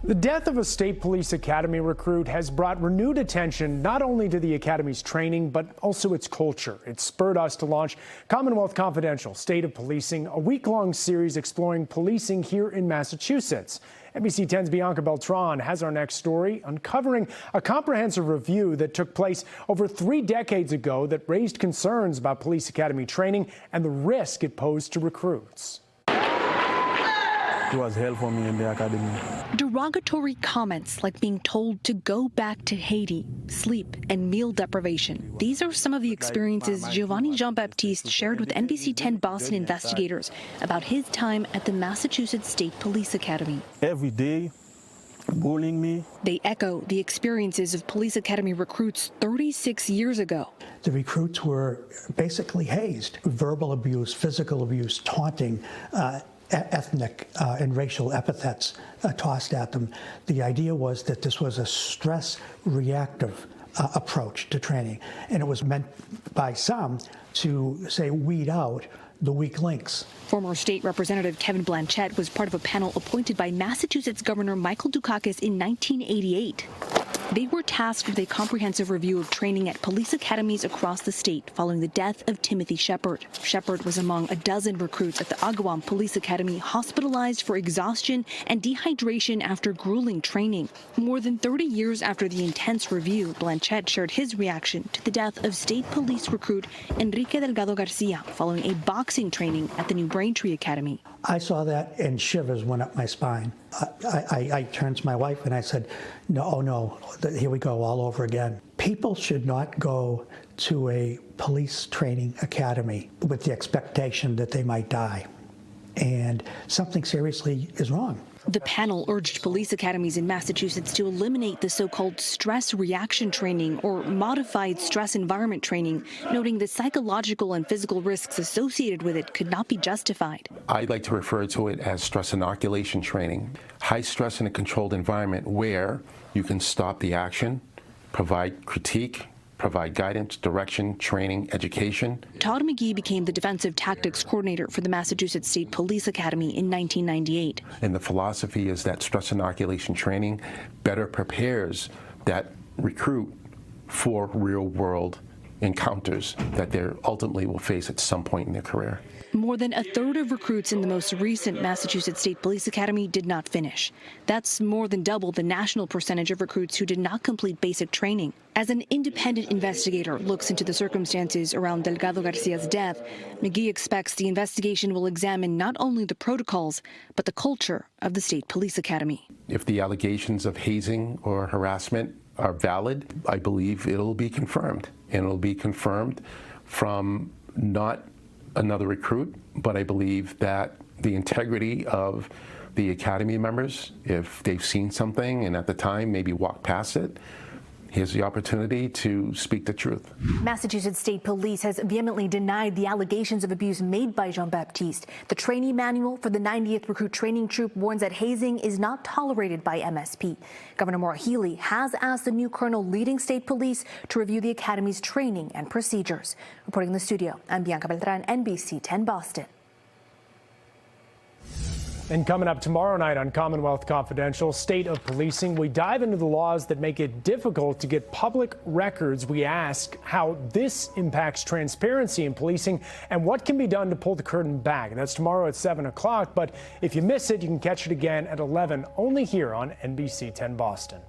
The death of a state police academy recruit has brought renewed attention not only to the academy's training, but also its culture. It spurred us to launch Commonwealth Confidential, State of Policing, a week-long series exploring policing here in Massachusetts. NBC 10's Bianca Beltran has our next story, uncovering a comprehensive review that took place over 3 decades ago that raised concerns about police academy training and the risk it posed to recruits. It was hell for me in the academy. Derogatory comments like being told to go back to Haiti, sleep, and meal deprivation. These are some of the experiences Giovanni Jean-Baptiste shared with NBC 10 Boston investigators about his time at the Massachusetts State Police Academy. Every day, bullying me. They echo the experiences of police academy recruits 36 years ago. The recruits were basically hazed. Verbal abuse, physical abuse, taunting, ethnic and racial epithets tossed at them. The idea was that this was a stress-reactive approach to training, and it was meant by some to, say, weed out the weak links. Former State Representative Kevin Blanchette was part of a panel appointed by Massachusetts Governor Michael Dukakis in 1988. They were tasked with a comprehensive review of training at police academies across the state following the death of Timothy Shepard. Shepard was among a dozen recruits at the Agawam Police Academy hospitalized for exhaustion and dehydration after grueling training. More than 30 years after the intense review, Blanchette shared his reaction to the death of state police recruit Enrique Delgado Garcia following a boxing training at the New Braintree Academy. I saw that and shivers went up my spine. I turned to my wife and I said, no, here we go all over again. People should not go to a police training academy with the expectation that they might die. And something seriously is wrong. The panel urged police academies in Massachusetts to eliminate the so-called stress reaction training or modified stress environment training, noting the psychological and physical risks associated with it could not be justified. I'd like to refer to it as stress inoculation training. High stress in a controlled environment where you can stop the action, provide critique, provide guidance, direction, training, education. Todd McGee became the defensive tactics coordinator for the Massachusetts State Police Academy in 1998. And the philosophy is that stress inoculation training better prepares that recruit for real-world encounters that they ultimately will face at some point in their career. More than a third of recruits in the most recent Massachusetts State Police Academy did not finish. That's more than double the national percentage of recruits who did not complete basic training. As an independent investigator looks into the circumstances around Delgado Garcia's death, McGee expects the investigation will examine not only the protocols, but the culture of the State Police Academy. If the allegations of hazing or harassment are valid, I believe it'll be confirmed. And it'll be confirmed from not another recruit, but I believe that the integrity of the academy members, if they've seen something and at the time maybe walked past it, here's the opportunity to speak the truth. Massachusetts State Police has vehemently denied the allegations of abuse made by Jean-Baptiste. The trainee manual for the 90th Recruit Training Troop warns that hazing is not tolerated by MSP. Governor Maura Healey has asked the new colonel leading state police to review the academy's training and procedures. Reporting in the studio, I'm Bianca Beltran, NBC 10 Boston. And coming up tomorrow night on Commonwealth Confidential, State of Policing, we dive into the laws that make it difficult to get public records. We ask how this impacts transparency in policing and what can be done to pull the curtain back. That's tomorrow at 7 o'clock. But if you miss it, you can catch it again at 11, only here on NBC 10 Boston.